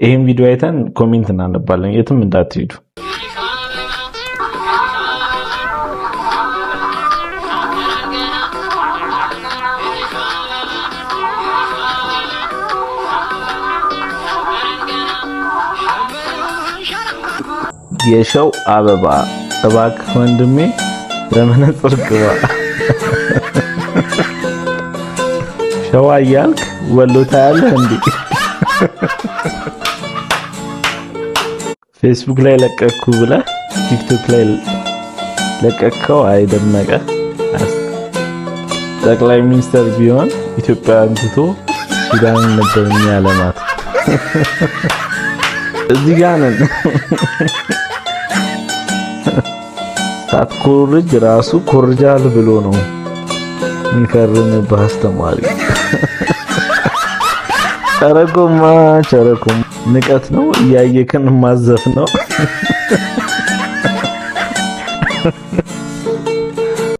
ይሄን ቪዲዮ አይተን ኮሜንት እናነባለን። የትም እንዳትሄዱ። የሸው አበባ እባክህ ወንድሜ ለመነጽር ግባ። ሸዋ እያልክ ወሎ ታያለህ እንዴ? ፌስቡክ ላይ ለቀኩ ብለህ ቲክቶክ ላይ ለቀከው አይደመቀ። ጠቅላይ ሚኒስትር ቢሆን ኢትዮጵያን ትቶ ሱዳን ነበር የሚያለማት። እዚህ ጋር ነን። ሳትኮርጅ ራሱ ኮርጃል ብሎ ነው የሚፈርምብህ አስተማሪ። ቸረኮም ንቀት ነው። እያየክን ማዘፍ ነው።